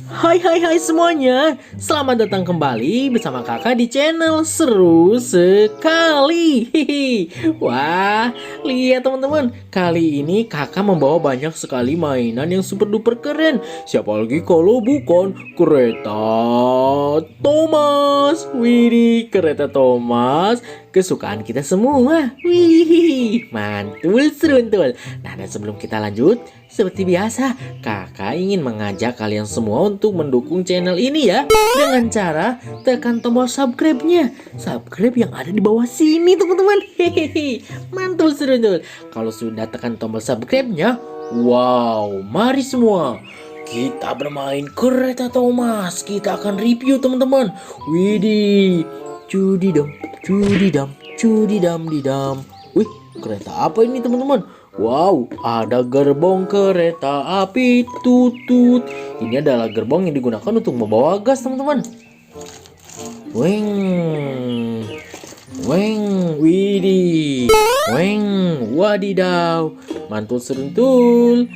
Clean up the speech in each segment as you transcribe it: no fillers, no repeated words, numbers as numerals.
Hai semuanya, selamat datang kembali bersama kakak di channel Seru Sekali. Hihi. Wah, lihat teman-teman, kali ini kakak membawa banyak sekali mainan yang super duper keren. Siapa lagi kalau bukan kereta Thomas. Widih, kereta Thomas kesukaan kita semua. Wih, mantul seruntul. Nah, dan sebelum kita lanjut, seperti biasa, kakak ingin mengajak kalian semua untuk mendukung channel ini ya, dengan cara tekan tombol subscribe-nya. Subscribe yang ada di bawah sini, teman-teman. Hehehe, mantul seruntul. Kalau sudah tekan tombol subscribe-nya, wow, mari semua kita bermain kereta Thomas. Kita akan review, teman-teman. Widih, cudidam, cudidam didam. Wih, kereta apa ini, teman-teman? Wow, ada gerbong kereta api tutut. Ini adalah gerbong yang digunakan untuk membawa gas, teman-teman. Weng, weng, widih, weng, wadidaw, mantul seruntul.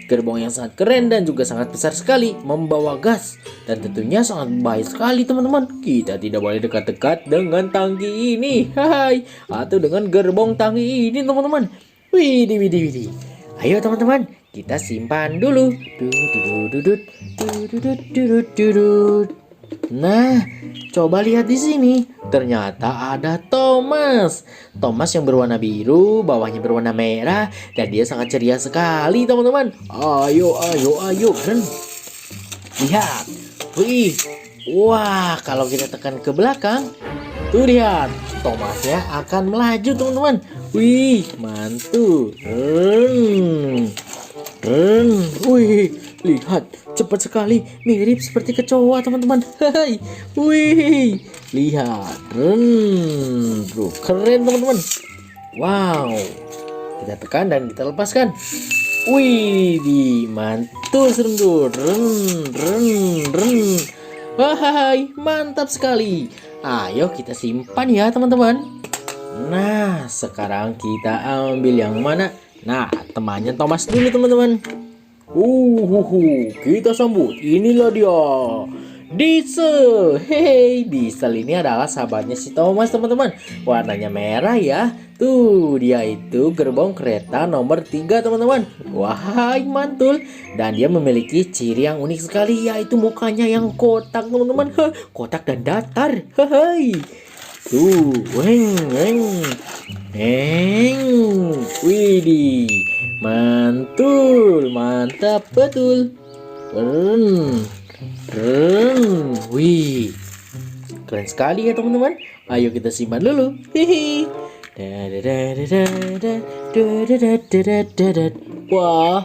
Gerbong yang sangat keren dan juga sangat besar sekali, membawa gas. Dan tentunya sangat baik sekali, teman-teman. Kita tidak boleh dekat-dekat dengan tangki ini, hai, atau dengan gerbong tangki ini, teman-teman. Widih, widih, widih. Ayo teman-teman, kita simpan dulu. Dududududut, dudududududut. Nah, coba lihat di sini. Ternyata ada Thomas. Thomas yang berwarna biru, bawahnya berwarna merah, dan dia sangat ceria sekali, teman-teman. Ayo, ayo, ayo, keren. Lihat. Wih. Wah, kalau kita tekan ke belakang, tuh lihat, Thomasnya akan melaju, teman-teman. Wih, mantul. Wih, lihat, cepat sekali, mirip seperti kecoa, teman-teman. Hai, wih, lihat, bro, keren, teman-teman. Wow, kita tekan dan kita lepaskan. Wih, mantul, seruntul. Wahai, mantap sekali. Ayo kita simpan ya, teman-teman. Nah, sekarang kita ambil yang mana? Nah, temannya Thomas dulu, teman-teman. Kita sambut. Inilah dia, Diesel. Hey, Diesel ini adalah sahabatnya si Thomas, teman-teman. Warnanya merah ya. Tuh, dia itu gerbong kereta nomor 3, teman-teman. Wahai, mantul. Dan dia memiliki ciri yang unik sekali, yaitu mukanya yang kotak, teman-teman. Kotak dan datar. Hai. Tuh, widih, mantul, mantap betul. Wih, keren sekali ya, teman-teman. Ayo kita simpan dulu. Hihi. Wah,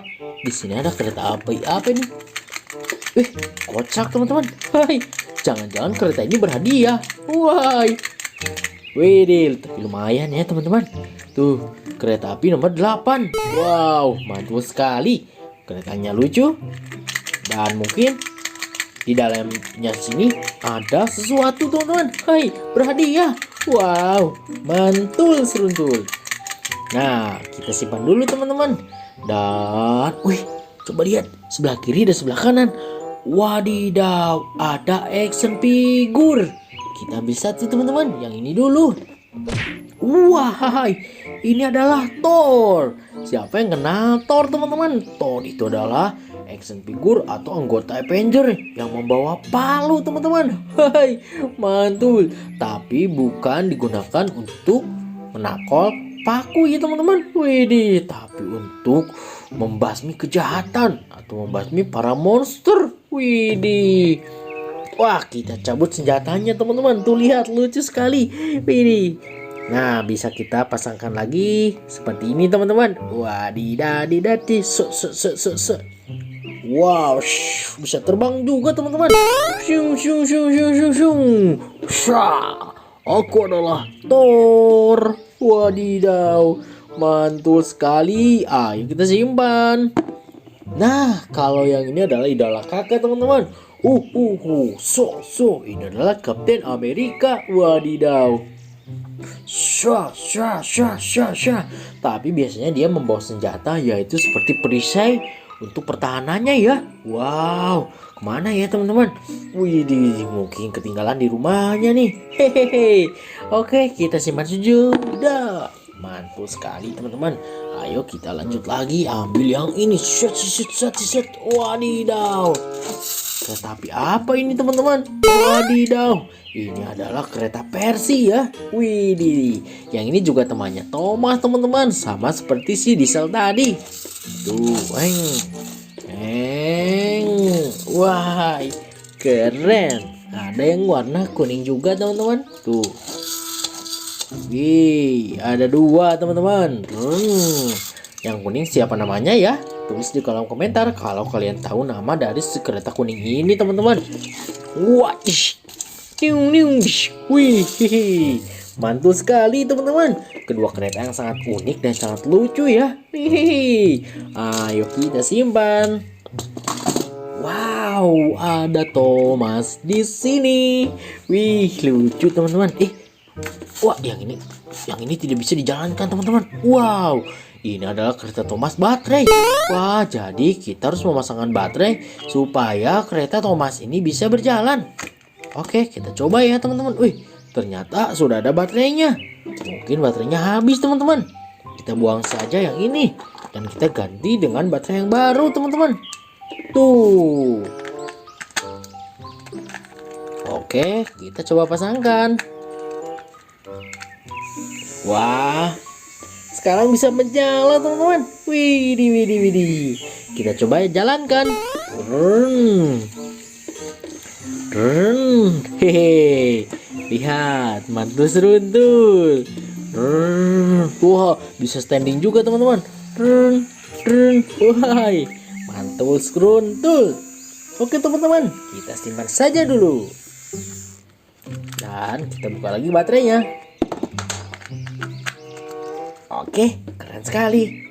di sini ada kereta api apa nih? Kocak, teman-teman. Hai, jangan-jangan kereta ini berhadiah. Wah. Widih, tapi lumayan ya, teman-teman. Tuh, kereta api nomor 8. Wow, mantul sekali. Keretanya lucu. Dan mungkin di dalamnya sini ada sesuatu, teman-teman. Hai, berhadiah. Wow, mantul seruntul. Nah, kita simpan dulu, teman-teman. Dan, wih, coba lihat sebelah kiri dan sebelah kanan. Wadidaw, ada action figure. Kita ambil satu, teman-teman. Yang ini dulu. Wah, ini adalah Thor. Siapa yang kenal Thor, teman-teman? Thor itu adalah action figure atau anggota Avenger yang membawa palu, teman-teman. Hai, mantul. Tapi bukan digunakan untuk menakol paku ya, teman-teman. Widih, tapi untuk membasmi kejahatan atau membasmi para monster. Widih. Wah, kita cabut senjatanya, teman-teman. Tuh lihat, lucu sekali. Widih. Nah, bisa kita pasangkan lagi seperti ini, teman-teman. Wadidadidadi. Wow, bisa terbang juga, teman-teman. Aku adalah Thor. Wadidaw, mantul sekali. Ayo kita simpan. Nah, kalau yang ini adalah idola kakak, teman-teman. Ini adalah Kapten Amerika. Wadidaw. Tapi biasanya dia membawa senjata, yaitu seperti perisai. untuk pertahanannya ya. Wow, kemana ya teman-teman? Widih, mungkin ketinggalan di rumahnya nih. Hehehe. Oke, kita simpan sudah. Mantul sekali teman-teman. Ayo kita lanjut lagi, ambil yang ini. Set, set, set, set. Wadidaw. Kereta api apa ini teman-teman? Wadidaw, ini adalah kereta Persi ya. Widih, yang ini juga temannya Thomas teman-teman, sama seperti si Diesel tadi. Tuh, wah, keren. Ada yang warna kuning juga teman-teman. Tuh, wih, ada dua teman-teman. Yang kuning siapa namanya ya? Tulis di kolom komentar kalau kalian tahu nama dari si kereta kuning ini teman-teman. Wah, wih, mantul sekali teman-teman. Kedua kereta yang sangat unik dan sangat lucu ya. Ayo kita simpan. Wow, ada Thomas di sini. Wih, lucu teman-teman. Wah, yang ini tidak bisa dijalankan teman-teman. Wow, ini adalah kereta Thomas baterai. Wah, jadi kita harus memasangkan baterai supaya kereta Thomas ini bisa berjalan. Oke, kita coba ya teman-teman. Wih, ternyata sudah ada baterainya. Mungkin baterainya habis teman-teman. Kita buang saja yang ini dan kita ganti dengan baterai yang baru teman-teman. Tuh. Oke, kita coba pasangkan. Wah, sekarang bisa berjalan teman-teman. Widih. Kita coba jalankan. Hehe. Lihat, mantul seruntul. Wah, bisa standing juga teman-teman. Wah, mantul seruntul. Oke teman-teman, kita simpan saja dulu. Dan kita buka lagi baterainya. Oke, keren sekali.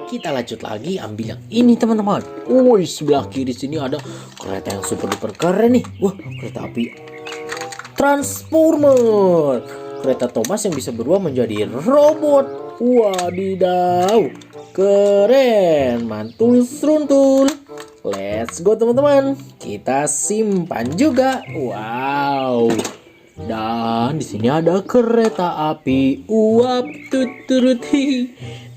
Kita lanjut lagi, ambil yang ini teman-teman. Woi, sebelah kiri sini ada kereta yang super duper keren nih. Wah, kereta api Transformer. Kereta Thomas yang bisa berubah menjadi robot. Wadidaw, keren, mantul seruntul. Let's go teman-teman. Kita simpan juga. Wow. Dan di sini ada kereta api uap tutut,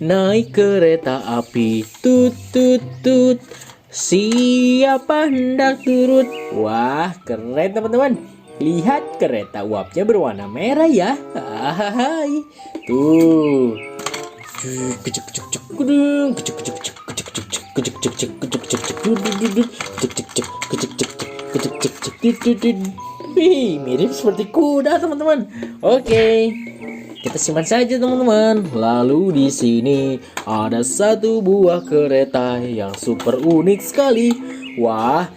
naik kereta api tutut, siapa hendak turut. Wah, keren teman-teman. Lihat, kereta uapnya berwarna merah ya. Hai. Tuh. Wih, mirip seperti kuda teman-teman. Oke, kita simpan saja teman-teman. Lalu di sini ada satu buah kereta yang super unik sekali. Wah,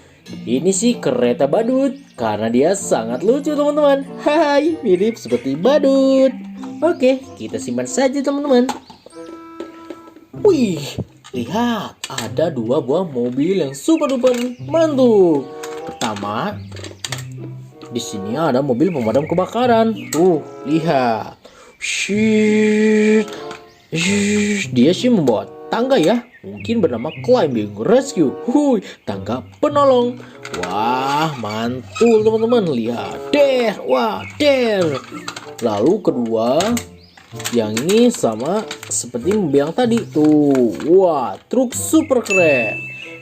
ini sih kereta badut karena dia sangat lucu teman-teman. Hai, mirip seperti badut. Oke, kita simpan saja teman-teman. Wih, lihat, ada dua buah mobil yang super duper mantul. Pertama, di sini ada mobil pemadam kebakaran. Tuh, lihat. Dia sih membawa tangga ya. Mungkin bernama climbing rescue. Tangga penolong. Wah, mantul teman-teman. Lihat. Wah, Lalu kedua, yang ini sama seperti mobil yang tadi. Tuh, wah, truk super keren.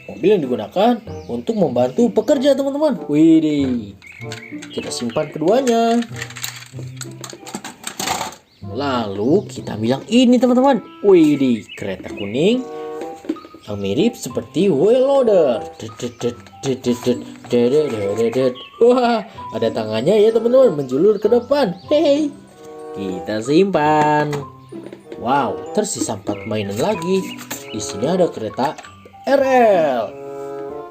Mobil yang digunakan untuk membantu pekerja teman-teman. Widih. Kita simpan keduanya. Lalu kita ambil yang ini teman-teman. Widih, kereta kuning yang mirip seperti wheel loader. Wah, ada tangannya ya teman-teman, menjulur ke depan. Hehe. Kita simpan. Wow, tersisa 4 mainan lagi. Di sini ada kereta RL.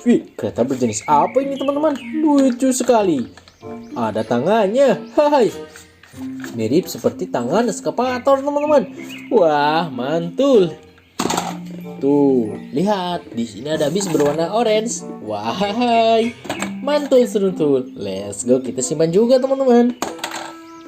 Wih, kereta berjenis apa ini teman-teman? Lucu sekali. Ada tangannya. Hai. Mirip seperti tangan eskavator teman-teman. Wah, mantul. Tuh, lihat. Di sini ada bis berwarna orange. Wah, mantul seruntul. Let's go, kita simpan juga teman-teman.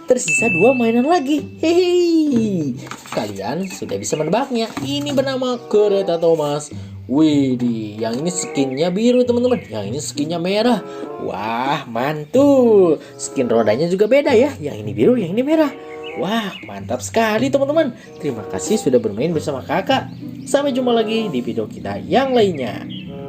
Tersisa 2 mainan lagi. Hehe. Kalian sudah bisa menebaknya. Ini bernama kereta Thomas. Widih, yang ini skinnya biru teman-teman, yang ini skinnya merah. Wah, mantul. Skin rodanya juga beda ya, yang ini biru, yang ini merah. Wah, mantap sekali teman-teman. Terima kasih sudah bermain bersama kakak. Sampai jumpa lagi di video kita yang lainnya.